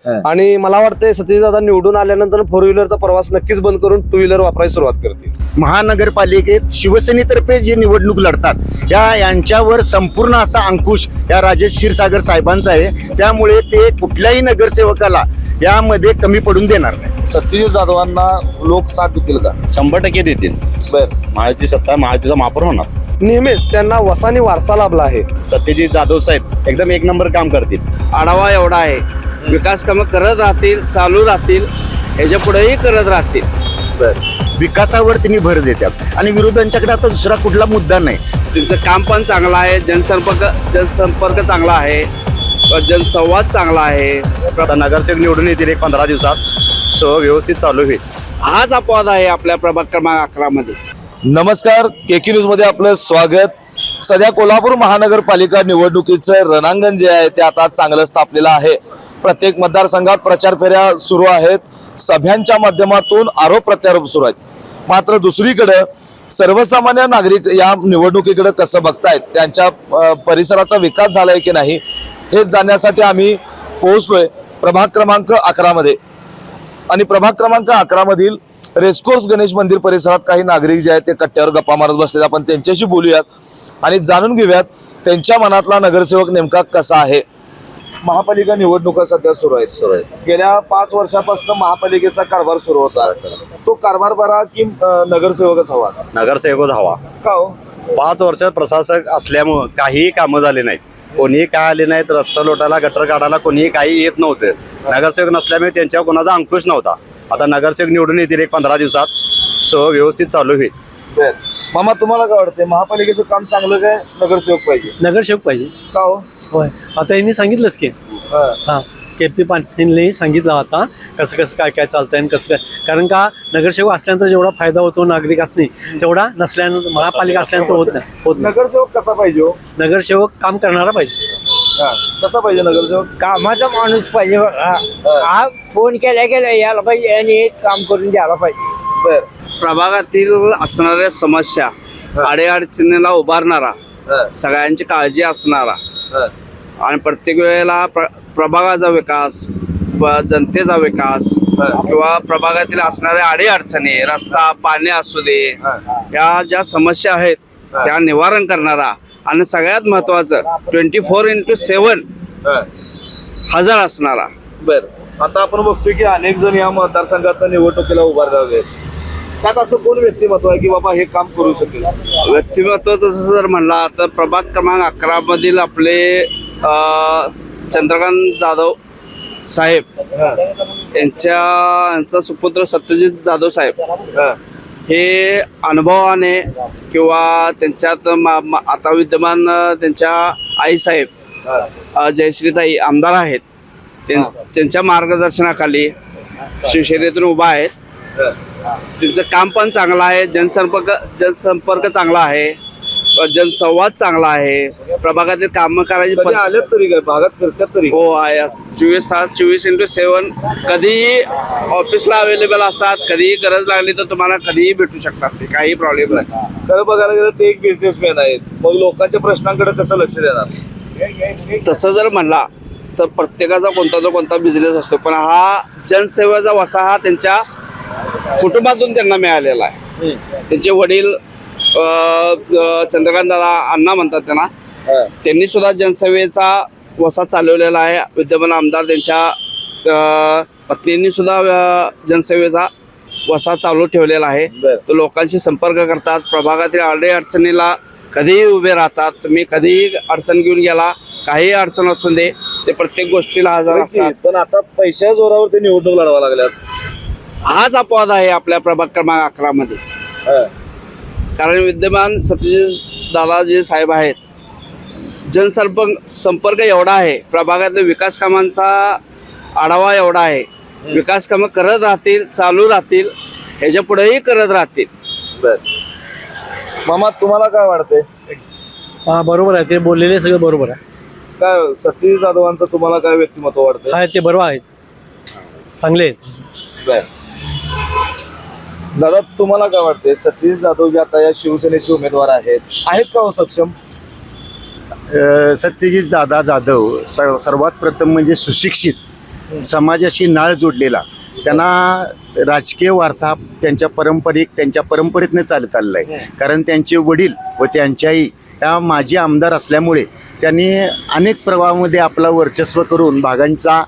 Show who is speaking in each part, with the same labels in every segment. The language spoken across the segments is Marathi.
Speaker 1: आणि मला वाटतंय सतीश दादा निवडून आल्यानंतर फोर व्हीलरचा प्रवास नक्कीच बंद करून टू व्हीलर वापरायला सुरुवात करतील.
Speaker 2: महानगरपालिकेत शिवसेनेतर्फे जे निवडणूक लढतात यांच्यावर संपूर्ण असा अंकुश या राजेश क्षीरसागर साहेबांचा आहे. त्यामुळे ते कुठल्याही नगरसेवकाला यामध्ये कमी पडून देणार नाही.
Speaker 3: सतीश जाधवांना लोक साथ देतील का?
Speaker 4: 100% देतील. महायुती सत्ता महायुतीचा महापौर होणार.
Speaker 1: नेहमीच त्यांना वसानी वारसा लाभला आहे.
Speaker 4: सत्यजित जाधव साहेब एकदम एक नंबर काम करतील.
Speaker 5: आढावा एवढा आहे, विकास कामं करत राहतील, चालू राहतील, ह्याच्या पुढेही करत राहतील.
Speaker 2: विकासावर त्यांनी भर देतात आणि विरोधांच्याकडे आता दुसरा कुठला मुद्दा नाही.
Speaker 5: त्यांचं काम पण चांगलं आहे, जनसंपर्क चांगला आहे, जनसंवाद चांगला आहे.
Speaker 4: आता नगरसेवक निवडून येतील एक 15 दिवसात. व्यवस्थित चालू होईल.
Speaker 5: हाच अपवाद आहे आपल्या प्रभाग क्रमांक 11 मध्ये.
Speaker 3: नमस्कार, केके न्यूज मध्ये आपलं स्वागत. सध्या कोल्हापूर महानगरपालिका निवडणुकीचं रणांगण जे आहे ते आता चांगलं स्थापलेलं आहे. प्रत्येक मतदारसंघात प्रचार फेऱ्या सुरू आहेत, सभ्यांच्या माध्यमातून आरोप प्रत्यारोप सुरू आहेत. मात्र दुसरीकडे सर्वसामान्य नागरिक या निवडणुकीकडे कसं बघतायत, त्यांच्या परिसराचा विकास झालाय की नाही हे जाणण्यासाठी आम्ही पोहोचलोय प्रभाग क्रमांक 11 मध्ये. आणि प्रभाग क्रमांक 11 मधील रेसकोर्स गणेश मंदिर परिसरात काही नागरिक जे आहेत ते कट्ट्यावर गप्पा मारत बसलेत. आपण त्यांच्याशी बोलूयात आणि जाणून घेऊयात त्यांच्या मनातला नगरसेवक नेमका कसा आहे. महापालिका निवडणुका सध्या सुरू आहेत. गेल्या 5 वर्षापासून महापालिकेचा कारभार सुरू होता. तो कारभार बरा की नगरसेवकच हवा?
Speaker 4: नगरसेवकच हवा.
Speaker 3: का हो?
Speaker 4: 5 वर्ष प्रशासक असल्यामुळं काहीही कामं झाली नाहीत. कोणीही काय आले नाहीत. रस्ता लोटायला, गटर काढायला कोणीही काही येत नव्हतं. नगरसेवक नसल्यामुळे त्यांच्यावर कोणाचा अंकुश नव्हता. आता नगरसेवक निवडून येतील एक 15 दिवसात. व्यवस्थित चालू होईल.
Speaker 3: मामा, तुम्हाला काय वाटतंय, महापालिकेचं काम चांगलं काय नगरसेवक पाहिजे?
Speaker 6: नगरसेवक पाहिजे.
Speaker 3: का हो?
Speaker 6: होय, आता यांनी सांगितलंच की हां KP पाटीलने सांगितलं आता कसं कसं काय काय चालतंय आणि कसं काय. कारण का नगरसेवक असल्यानंतर जेवढा फायदा होतो नागरिक असणे तेवढा नसल्यानंतर महापालिका असल्यानंतर होत नाही.
Speaker 3: नगरसेवक कसा पाहिजे हो?
Speaker 6: नगरसेवक काम करणारा पाहिजे.
Speaker 3: कसा पाहिजे नगरसेवक?
Speaker 7: कामाचा माणूस पाहिजे. हा फोन केल्या यायला पाहिजे आणि काम करून द्यायला पाहिजे.
Speaker 5: प्रभागातील असणाऱ्या समस्या, अडीअडचणीला उभारणारा, सगळ्यांची काळजी असणारा आणि प्रत्येक वेळेला प्रभागाचा विकास, जनतेचा विकास किंवा प्रभागातील असणाऱ्या अडीअडचणी, रस्ता, पाणी असू दे, या ज्या समस्या आहेत त्या निवारण करणारा आणि सगळ्यात महत्वाचं 24x7 हजर असणारा.
Speaker 3: आता आपण बघतोय की अनेक जण या मतदारसंघात निवडणुकीला उभारले आहेत. त्यात असं कोण व्यक्तिमत्व आहे की बाबा हे काम करू शकेल?
Speaker 5: व्यक्तिमत्व तसं जर म्हणला तर प्रभाग क्रमांक 11 मधील आपले चंद्रकांत जाधव साहेब यांचा सुपुत्र सत्यजित जाधव साहेब हे अनुभवाने किंवा त्यांच्यात आता विद्यमान त्यांच्या आई साहेब जयश्रीताई आमदार आहेत, त्यांच्या मार्गदर्शनाखाली शिवसेनेतून उभा आहेत. त्यांचं काम पण चांगलं आहे, जनसंपर्क चांगला आहे, जनसंवाद चांगला आहे. प्रभागातील कामं करायची
Speaker 3: आल्यात तरी काय भागात फिरतात तरी?
Speaker 5: हो आहे. 24 तास 24x7 कधीही ऑफिसला अवेलेबल असतात. कधीही गरज लागली तर तुम्हाला कधीही भेटू शकतात. ते काही प्रॉब्लेम नाही.
Speaker 3: खरं बघायला गेलं ते एक बिझनेसमॅन आहेत. मग लोकांच्या प्रश्नांकडे कसं लक्ष देणार?
Speaker 5: तसं जर म्हणला तर प्रत्येकाचा कोणता बिझनेस असतो, पण हा जनसेवेचा वसा हा त्यांच्या कुटुंबातून त्यांना मिळालेला आहे. त्यांचे वडील चंद्रकांत दादा अण्णा म्हणतात त्यांना, त्यांनी सुद्धा जनसेवेचा वसा चालवलेला आहे. विद्यमान आमदार त्यांच्या पत्नींनी सुद्धा जनसेवेचा वसा चालू ठेवलेला आहे. तो लोकांशी संपर्क करतात. प्रभागातील अडीअडचणीला कधीही उभे राहतात. तुम्ही कधीही अडचण घेऊन गेला, काही अडचण असून दे, ते प्रत्येक गोष्टीला हजर असतात.
Speaker 3: पण आता पैशाच्या जोरावर ते निवडणूक लढवा लागल्यात.
Speaker 5: हाच अपवाद आहे आपल्या प्रभाग क्रमांक 11 मध्ये. कारण विद्यमान सत्यजित दादा जे साहेब आहेत, जनसंपर्क एवढा आहे, प्रभागातील विकास कामांचा आढावा एवढा आहे, विकास कामं करत राहतील, चालू राहतील, ह्याच्या पुढेही करत राहतील.
Speaker 3: मामा, तुम्हाला काय वाटतंय?
Speaker 6: हा बरोबर आहे, ते बोललेले सगळं बरोबर आहे.
Speaker 3: काय सतीश जाधवांचं तुम्हाला काय व्यक्तिमत्व वाटतं?
Speaker 6: काय ते बरोबर आहेत, चांगले आहेत.
Speaker 3: दादा, तुम्हाला काय वाटतंय? सतीश जाधव जे आता या शिवसेनेचे उमेदवार आहेत का हो सक्षम?
Speaker 2: सत्यजित दादा जाधव सर्वात प्रथम म्हणजे सुशिक्षित समाजाशी नाळ जोडलेला, त्यांना राजकीय वारसा त्यांच्या परंपरेतनं चालत आलेला आहे. कारण त्यांचे वडील व त्यांच्याही या माजी आमदार असल्यामुळे त्यांनी अनेक प्रभावामध्ये आपला वर्चस्व करून भागांचा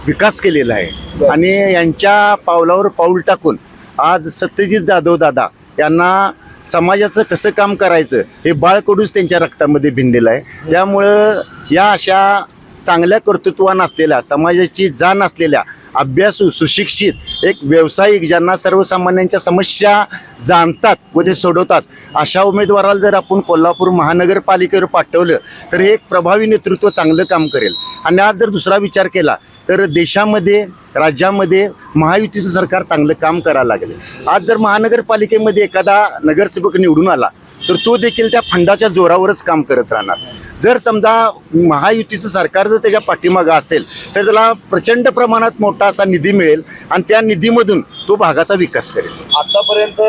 Speaker 2: विकास केलेला आहे. आणि यांच्या पावलावर पाऊल टाकून आज सत्यजित जाधव दादा यांना समाजाचं कसं काम करायचं हे बाळकडूच त्यांच्या रक्तामध्ये भिनलेलं आहे. त्यामुळं या अशा चांगल्या कर्तृत्वान असलेल्या, समाजाची जाण असलेल्या, अभ्यासू, सुशिक्षित, एक व्यावसायिक, ज्यांना सर्वसामान्यांच्या समस्या जाणतात व ते सोडवतात, अशा उमेदवाराला जर आपण कोल्हापूर महानगरपालिकेवर पाठवलं तर हे एक प्रभावी नेतृत्व चांगलं काम करेल. आणि आज जर दुसरा विचार केला तर देशामध्ये, राज्यामध्ये महायुतीचं सरकार चांगलं काम करायला लागले. आज जर महानगरपालिकेमध्ये एखादा नगरसेवक निवडून आला तर तो देखील त्या फंडाच्या जोरावरच काम करत राहणार. जर समजा महायुतीचं सरकार जर त्याच्या पाठीमागं असेल तर त्याला प्रचंड प्रमाणात मोठा असा निधी मिळेल आणि त्या निधीमधून तो भागाचा विकास करेल.
Speaker 3: आतापर्यंत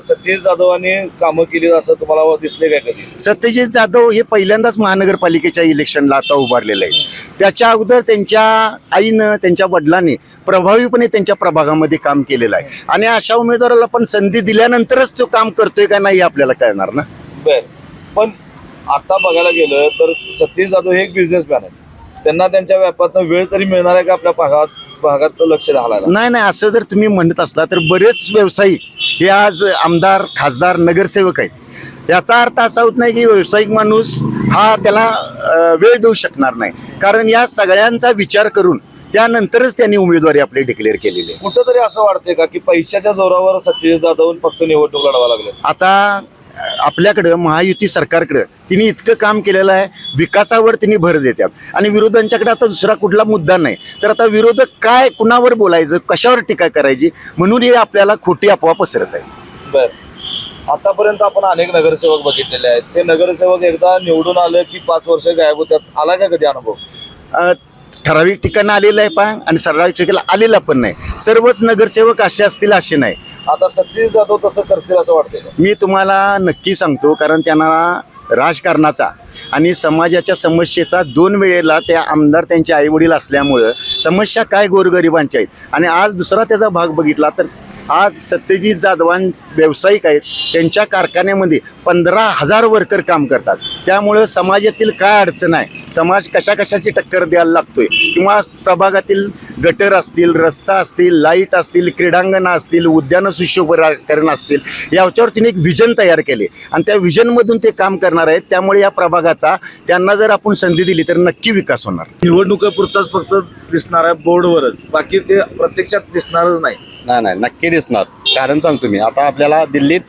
Speaker 3: सत्यजित जाधवांनी कामं केली असं तुम्हाला दिसले काय कधी?
Speaker 2: सत्यजित जाधव हे पहिल्यांदाच महानगरपालिकेच्या इलेक्शनला आता उभारलेलं आहे. त्याच्या अगोदर त्यांच्या आईनं, त्यांच्या वडिलांनी प्रभावीपणे त्यांच्या प्रभागामध्ये काम केलेलं आहे. आणि अशा उमेदवाराला पण संधी दिल्यानंतरच तो काम करतोय का नाही आपल्याला कळणार ना.
Speaker 3: बर, पण आता बघायला गेलं तर सत्यजित जाधव हे एक बिझनेसमॅन आहे. त्यांना त्यांच्या व्यापारातून वेळ तरी मिळणार आहे का आपल्या भागात लक्ष घालायला?
Speaker 2: नाही, असं जर तुम्ही म्हणत असला तर बरेच व्यावसायिक हे आज आमदार, खासदार, नगरसेवक आहेत. याचा अर्थ असा होत नाही की व्यावसायिक माणूस हा त्याला वेळ देऊ शकणार नाही. कारण या सगळ्यांचा विचार करून त्यानंतरच त्यांनी उमेदवारी आपली डिक्लेअर केलेली आहे.
Speaker 3: कुठंतरी असं वाटतंय का की पैशाच्या जोरावर सत्यजित जाधव फक्त निवडणूक लढवा लागले?
Speaker 2: आता आपल्याकडं महायुती सरकारकडं तिने इतकं काम केलेलं आहे, विकासावर तिने भर देतात. आणि विरोधांच्याकडे आता दुसरा कुठला मुद्दा नाही. तर आता विरोधक काय, कुणावर बोलायचं, कशावर टीका करायची, म्हणून हे आपल्याला खोटी अफवा पसरत आहे.
Speaker 3: बर, आतापर्यंत आपण अनेक नगरसेवक बघितलेले आहेत. ते नगरसेवक एकदा निवडून आले की 5 वर्ष गायब होतात. आला का कधी अनुभव?
Speaker 2: ठराविक ठिकाणी आलेला आहे पण, आणि ठराविक ठिकाणी आलेला पण नाही. सर्वच नगरसेवक असे असतील असे नाही.
Speaker 3: आता सत्यजित जाधव तसं करतील असं वाटतंय का?
Speaker 2: मी तुम्हाला नक्की सांगतो, कारण त्यांना राजकारणाचा आणि समाजाच्या समस्येचा 2 वेळेला त्या आमदार त्यांचे आईवडील असल्यामुळं समस्या काय गोरगरिबांच्या आहेत. आणि आज दुसरा त्याचा भाग बघितला तर आज सत्यजित जाधवां व्यावसायिक आहेत, त्यांच्या कारखान्यामध्ये 15,000 वर्कर काम करतात. त्यामुळं समाजातील काय अडचण आहे, समाज कशाची टक्कर द्यायला लागतोय, किंवा प्रभागातील गटर असतील, रस्ता असतील, लाईट असतील, क्रीडांगणं असतील, उद्यानं सुशोभीकरण असतील, याच्यावर तिने एक व्हिजन तयार केले आणि त्या व्हिजनमधून ते काम करणार आहेत. त्यामुळे या प्रभागाचा त्यांना जर आपण संधी दिली तर नक्की विकास होणार.
Speaker 3: निवडणुकीपुरताच फक्त दिसणार आहे बोर्डवरच, बाकी ते प्रत्यक्षात दिसणारच नाही.
Speaker 4: नाही, नक्की दिसणार. कारण सांगतो मी, आता आपल्याला दिल्लीत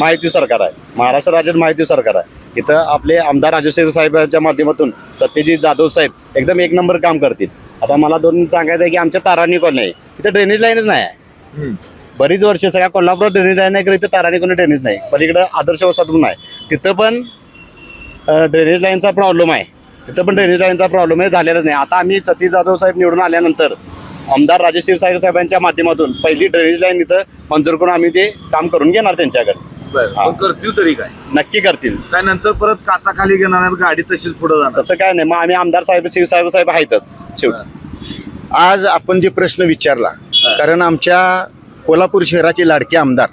Speaker 4: महायुती सरकार आहे, महाराष्ट्र राज्यात महायुती सरकार आहे. इथं आपले आमदार राजश्री साहेबांच्या माध्यमातून सत्यजित जाधव साहेब एकदम 1 नंबर काम करतील. आता मला 2 सांगायचं आहे की आमच्या ताराणी कॉलनी आहे, इथं ड्रेनेज लाईनच नाही आहे. बरीच वर्ष सगळ्या कोल्हापूर ड्रेनेज लाईन आहे, तर इथं ताराणी कॉलनी ड्रेनेज नाही. पलीकडं आदर्श वसाहत म्हणून आहे, तिथं पण ड्रेनेज लाईनचा प्रॉब्लेम आहे. तिथं पण ड्रेनेज लाईनचा प्रॉब्लेम आहे, झालेलाच नाही. आता आम्ही सतीश जाधव साहेब निवडून आल्यानंतर आमदार राजश्री साहेबांच्या माध्यमातून पहिली ड्रेनेज लाईन इथं मंजूर करून आम्ही ते काम करून घेणार त्यांच्याकडे.
Speaker 3: करतील तरी काय?
Speaker 4: नक्की करतील.
Speaker 3: काय नंतर परत काचा खाली घेणार, गाडी तशीच पुढे जाणार?
Speaker 4: तसं काय नाही. मग आम्ही आमदार शिवसाहेब साहेब आहेतच शेवटी.
Speaker 2: आज आपण जे प्रश्न विचारला, कारण आमच्या कोल्हापूर शहराचे लाडके आमदार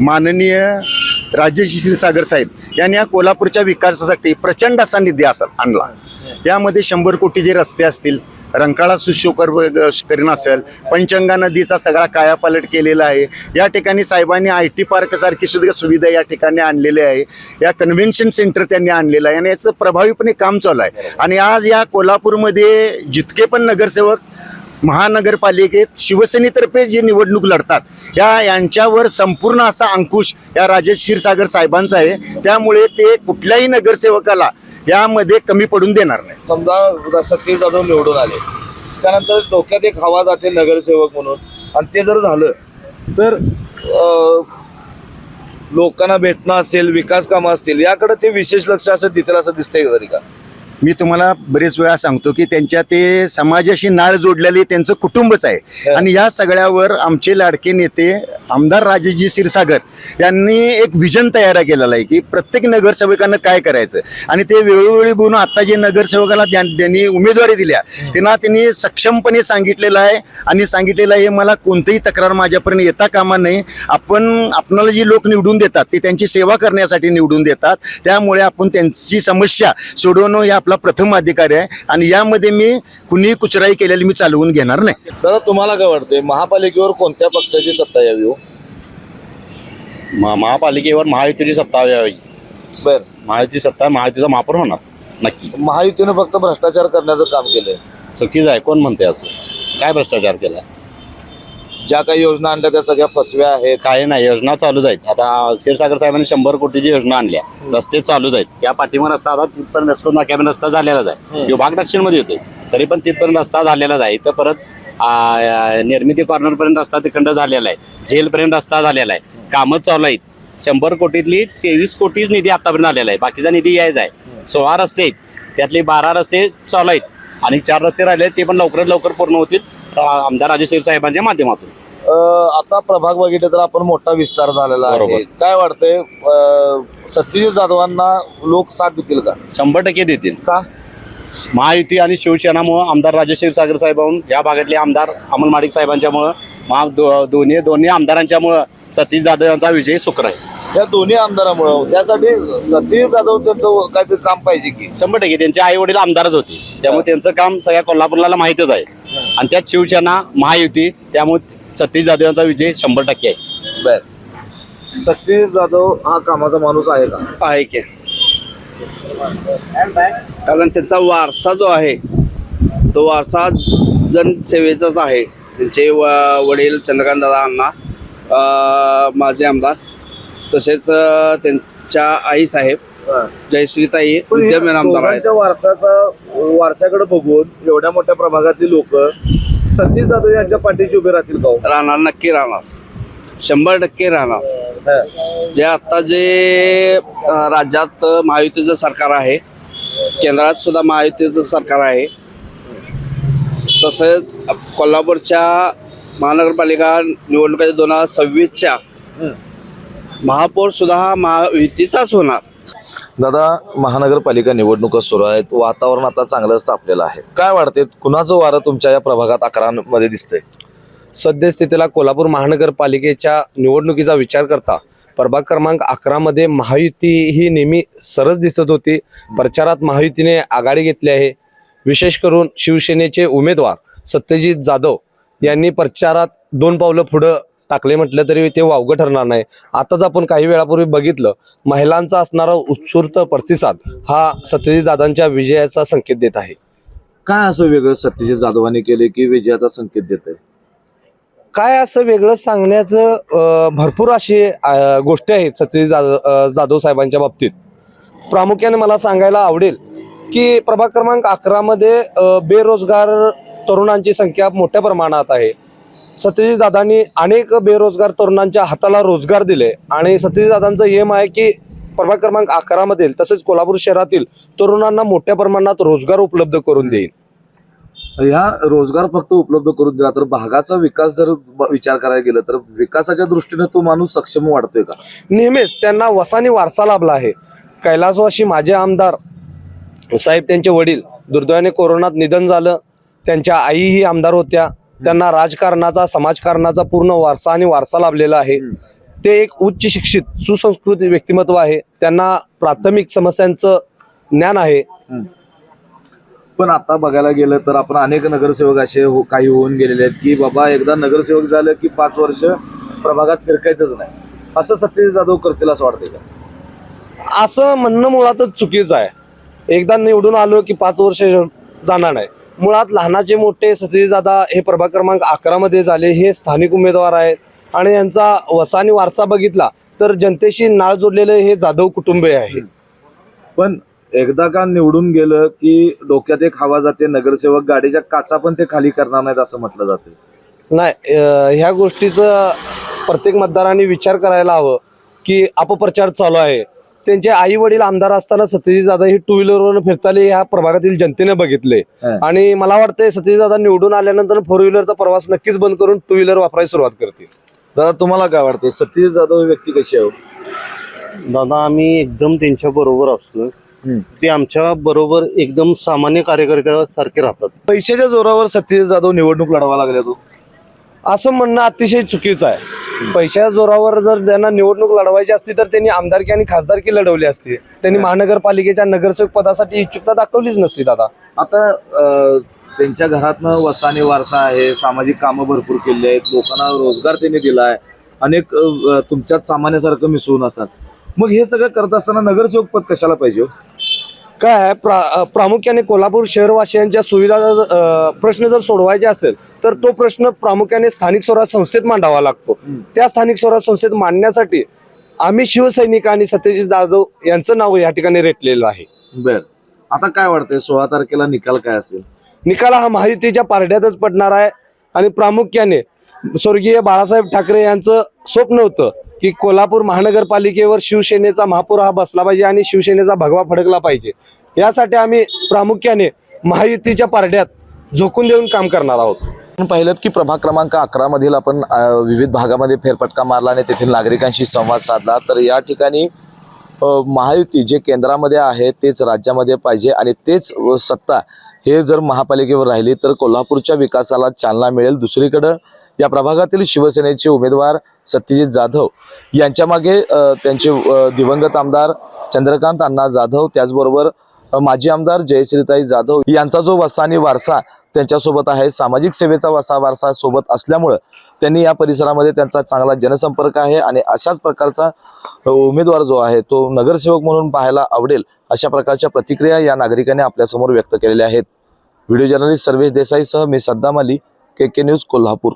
Speaker 2: माननीय राजेश क्षीरसागर साहेब यांनी या कोल्हापूरच्या विकासासाठी प्रचंड असा निधी आणला. यामध्ये 100 कोटी जे रस्ते असतील, रंकाळा सुशोभीकरण असेल, पंचगंगा नदीचा सगळा कायापालट केलेला आहे. या ठिकाणी साहेबांनी IT पार्क सारखी सुद्धा सुविधा या ठिकाणी आणलेली आहे. या कन्व्हेन्शन सेंटर त्यांनी आणलेलं आहे आणि याचं प्रभावीपणे काम चालू आहे. आणि आज या कोल्हापूरमध्ये जितके पण नगरसेवक महानगरपालिकेत शिवसेनेतर्फे जे निवडणूक लढतात, यांच्यावर संपूर्ण असा अंकुश या राजेश क्षीरसागर साहेबांचा आहे. त्यामुळे ते कुठल्याही नगरसेवकाला यामध्ये कमी पडून देणार नाही.
Speaker 3: समजा सत्यजित जाधव निवडून आले, त्यानंतर डोक्यात एक हवा जाते नगरसेवक म्हणून, आणि ते जर झालं तर लोकांना भेटणं असेल, विकास कामं असतील, याकडे ते विशेष लक्ष असं देतील असं दिसतंय तरी का?
Speaker 2: मी तुम्हाला बरेच वेळा सांगतो की त्यांच्या ते समाजाशी नाळ जोडलेले त्यांचं कुटुंबच आहे. आणि या सगळ्यावर आमचे लाडके नेते आमदार राजेशजी क्षीरसागर यांनी एक विजन तयार केलेलं आहे की प्रत्येक नगरसेवकांना काय करायचं आणि ते वेळोवेळी बोलून आता जे नगरसेवकाला त्यांनी उमेदवारी दिल्या त्यांनी सक्षमपणे सांगितलेलं आहे आणि सांगितलेलं आहे मला कोणतीही तक्रार माझ्यापर्यंत येता कामा नये. आपणाला जी लोक निवडून देतात ते त्यांची सेवा करण्यासाठी निवडून देतात, त्यामुळे आपण त्यांची समस्या सोडवणं हे आपला प्रथम अधिकारी आहे आणि यामध्ये मी कुणीही कुचराई केलेली मी चालवून घेणार नाही.
Speaker 3: दादा तुम्हाला काय वाटते महापालिकेवर कोणत्या पक्षाची सत्ता यावी हो?
Speaker 4: महापालिकेवर महायुतीची सत्ता यावी.
Speaker 3: बर,
Speaker 4: महायुती सत्ता महायुतीचा महापौर होणार नक्की.
Speaker 3: महायुतीने फक्त भ्रष्टाचार करण्याचं काम केलंय.
Speaker 4: चुकीचं आहे, कोण म्हणते असं? काय भ्रष्टाचार केला?
Speaker 3: ज्या काही योजना आणल्या त्या सगळ्या फसव्या आहेत.
Speaker 4: काय नाही, योजना चालूच आहेत. आता क्षीरसागर साहेबांनी 100 कोटीची योजना आणल्या, रस्ते चालूच आहेत. या पाठीवर रस्ता आता तिथपर्यंत रस्ता नाक्यापर्यंत रस्ता झालेलाच आहे. विभाग दक्षिणमध्ये येतोय तरी पण तिथपर्यंत रस्ता झालेलाच आहे. इथं परत निर्मिती कॉर्नरपर्यंत रस्ता तिकडं झालेला आहे, झेलपर्यंत रस्ता झालेला आहे, कामच चालू आहेत. 100 कोटीतली 23 कोटीच निधी आतापर्यंत आलेला आहे, बाकीचा निधी यायचा आहे. 16 रस्ते आहेत, त्यातले 12 रस्ते चालू आहेत आणि 4 रस्ते राहिले आहेत, ते पण लवकरात लवकर पूर्ण होतील आमदार राजेश साहेबांच्या माध्यमातून.
Speaker 3: आता प्रभाग बघितले तर आपण मोठा विस्तार झालेला आहे.
Speaker 4: बरोबर.
Speaker 3: काय वाटतंय सत्यजित जाधवांना लोक साथ देतील का?
Speaker 4: 100% देतील.
Speaker 3: का?
Speaker 4: महायुती आणि शिवसेनामुळं आमदार राजेश क्षीरसागर साहेबांहून या भागातले आमदार अमल माडिक साहेबांच्यामुळं दोन्ही आमदारांच्यामुळं सतीश जाधव यांचा विजय सुकर आहे.
Speaker 3: या दोन्ही आमदारांमुळे त्यासाठी सतीश जाधव त्यांचं काहीतरी काम पाहिजे की
Speaker 4: 100% त्यांचे आई वडील आमदारच होते, त्यामुळे त्यांचं काम सगळ्या कोल्हापूरला माहितच आहे. आणि त्यात शिवसेना महायुती, त्यामुळे सतीश जाधव यांचा विजय 100% आहे.
Speaker 3: बर, सतीश जाधव हा कामाचा माणूस आहे का?
Speaker 5: आहे की, कारण त्यांचा वारसा जो आहे तो वारसा जनसेवेचाच आहे. त्यांचे वडील चंद्रकांत दादा अण्णा माजी आमदार, तसेच त्यांच्या आई साहेब जयश्रीताई विद्यमान आमदार आहेत.
Speaker 3: दोघांच्या वारसाकडे बघून एवढ्या मोठ्या प्रभागातली लोक सतीश जाधव यांच्या पाठीशी उभे राहतील का?
Speaker 5: राहणार, नक्की राहणार, 100% राहणार. जे आता जे राज्यात महायुतीचं सरकार आहे, केंद्रात सुद्धा महायुतीचं सरकार आहे, तसंच कोल्हापूरच्या महानगरपालिका निवडणुका 2026च्या महापौर सुद्धा हा महायुतीचाच होणार.
Speaker 3: दादा, महानगरपालिका निवडणुका सुरू आहेत, वातावरण आता चांगलंच तापलेलं आहे. काय वाटते कुणाचं वारं तुमच्या या प्रभागात 11 मध्ये दिसतंय?
Speaker 1: सद्यस्थितीला कोल्हापूर महानगरपालिकेच्या निवडणुकीचा विचार करता प्रभाग क्रमांक 11 मध्ये महायुती ही नेहमी सरस दिसत होती. प्रचारात महायुतीने आघाडी घेतली आहे. विशेष करून शिवसेनेचे उमेदवार सत्यजित जाधव यांनी प्रचारात 2 पावलं पुढं टाकले म्हटलं तरी ते वावगं ठरणार नाही. आताच आपण काही वेळापूर्वी बघितलं, महिलांचा असणारा उत्स्फूर्त प्रतिसाद हा सत्यजित दादांच्या विजयाचा संकेत देत आहे.
Speaker 3: काय असं वेगळं सत्यजित जाधवांनी केले की विजयाचा संकेत देत आहे?
Speaker 1: काय असं वेगळं सांगण्याचं भरपूर अशी गोष्टी आहेत सत्यजित जाधव साहेबांच्या बाबतीत. प्रामुख्याने मला सांगायला आवडेल की प्रभाग क्रमांक 11 मध्ये बेरोजगार तरुणांची संख्या मोठ्या प्रमाणात आहे. सत्यजित दादांनी अनेक बेरोजगार तरुणांच्या हाताला रोजगार दिले आणि सत्यजित दादांचं एम आहे की प्रभाग क्रमांक 11 मधील तसेच कोल्हापूर शहरातील तरुणांना मोठ्या प्रमाणात रोजगार उपलब्ध करून देईल.
Speaker 3: ह्या रोजगार फक्त उपलब्ध करून दिला तर भागाचा विकास जर विचार करायला गेलं तर विकासाच्या दृष्टीने तो माणूस सक्षम वाटतोय का?
Speaker 1: नेहमीच त्यांना वसानी वारसा लाभला आहे. कैलासवासी माझे आमदार साहेब त्यांचे वडील दुर्दैवाने कोरोनात निधन झालं. त्यांच्या आईही आमदार होत्या. त्यांना राजकारणाचा समाजकारणाचा पूर्ण वारसा लाभलेला आहे. ते एक उच्च शिक्षित सुसंस्कृत व्यक्तिमत्व आहे. त्यांना प्राथमिक समस्यांचं ज्ञान आहे.
Speaker 3: पण आता बघायला गेलं तर आपण अनेक नगरसेवक असे काही होऊन गेलेले आहेत की बाबा एकदा नगरसेवक झालं की 5 वर्ष प्रभागात फिरकायचंच नाही, असं सत्यजित जाधव करतील असं वाटतंय का?
Speaker 1: असं म्हणणं मुळातच चुकीचं आहे. एकदा निवडून आलो की 5 वर्ष जाणार नाही. मुळात लहानाचे मोठे सत्यजित दादा हे प्रभाग क्रमांक 11 मध्ये झाले. हे स्थानिक उमेदवार आहेत आणि यांचा वसानी वारसा बघितला तर जनतेशी नाळ जोडलेलं हे जाधव कुटुंब आहे.
Speaker 3: पण एकदा का निवडून गेलं की डोक्यात एक हवा जाते, नगरसेवक गाडीच्या काचा पण ते खाली करणार नाहीत असं म्हटलं जाते.
Speaker 1: नाही, ह्या गोष्टीचं प्रत्येक मतदारांनी विचार करायला हवं की अपप्रचार चालू आहे. त्यांचे आई वडील आमदार असताना सत्यजित दादा ही 2 व्हीलरवरून फिरताले ह्या प्रभागातील जनतेने बघितले आणि मला वाटतंय सत्यजित दादा निवडून आल्यानंतर 4 व्हीलरचा प्रवास नक्कीच बंद करून 2 व्हीलर वापरायला सुरुवात करतील.
Speaker 3: दादा तुम्हाला काय वाटतं सत्यजित जाधव ही व्यक्ती कशी आहे हो?
Speaker 8: दादा आम्ही एकदम त्यांच्या बरोबर असतो.
Speaker 3: हम्म.
Speaker 8: ते आमच्या बरोबर एकदम सामान्य कार्यकर्त्यासारखे राहतात.
Speaker 3: पैशाच्या जोरावर सत्यजित जाधव निवडणूक लढवा लागल्या तो
Speaker 1: असं म्हणणं अतिशय चुकीचं आहे. पैशाच्या जोरावर जर त्यांना निवडणूक लढवायची असती तर त्यांनी आमदारकी आणि खासदारकी लढवली असती. त्यांनी महानगरपालिकेच्या नगरसेवक पदासाठी इच्छुकता दाखवलीच नसती दादा.
Speaker 3: आता त्यांच्या घरातनं वसाने वारसा आहे, सामाजिक कामं भरपूर केली आहेत, लोकांना रोजगार त्यांनी दिला आहे, अनेक तुमच्यात सामान्यासारखं मिसळून असतात. मग हे सगळं करत असताना नगरसेवक पद कशाला पाहिजे हो?
Speaker 1: काय आहे, प्रामुख्याने कोल्हापूर शहरवासियांच्या सुविधा प्रश्न जर सोडवायचे असेल तर तो प्रश्न प्रामुख्याने स्थानिक स्वराज्य संस्थेत मांडावा लागतो. त्या स्थानिक स्वराज्य संस्थेत मांडण्यासाठी आम्ही शिवसैनिक आणि सत्यजित जाधव यांचं नाव या ठिकाणी रेटलेलं आहे.
Speaker 3: बर, आता काय वाटतंय 16 तारखेला निकाल काय असेल?
Speaker 1: निकाल हा महायुतीच्या पारड्यातच पडणार आहे. आणि प्रामुख्याने स्वर्गीय बाळासाहेब ठाकरे यांचं स्वप्न होतं की कोल्हापूर महानगरपालिकेवर शिवसेनेचा महापौर हा बसला पाहिजे आणि शिवसेनेचा भगवा फडकला पाहिजे. यासाठी आम्ही प्रामुख्याने महायुतीच्या पारड्यात झोकून देऊन काम करणार आहोत.
Speaker 3: आपण पाहिलं की प्रभाग क्रमांक 11 मधील आपण विविध भागामध्ये फेरफटका मारला आणि तेथील नागरिकांशी संवाद साधला. तर या ठिकाणी महायुती जे केंद्रामध्ये आहे तेच राज्यामध्ये पाहिजे आणि तेच सत्ता हे जर महापालिकेवर राहिली तर कोल्हापूरच्या विकासाला चालना मिळेल. दुसरीकडं या प्रभागातील शिवसेनेचे उमेदवार सत्यजित जाधव यांच्या मागे त्यांचे दिवंगत आमदार चंद्रकांत अण्णा जाधव, त्याचबरोबर माजी आमदार जयश्रीताई जाधव यांचा जो वसा आणि वारसा त्यांच्यासोबत आहे, सामाजिक सेवेचा वारसा सोबत असल्यामुळं त्यांनी या परिसरामध्ये त्यांचा चांगला जनसंपर्क आहे आणि अशाच प्रकारचा उमेदवार जो आहे तो नगरसेवक म्हणून पाहायला आवडेल अशा प्रकारच्या प्रतिक्रिया या नागरिकांनी आपल्यासमोर व्यक्त केलेल्या आहेत. व्हिडिओ जर्नलिस्ट सर्वेश देसाईसह मी सद्दाम अली, KK न्यूज कोल्हापूर.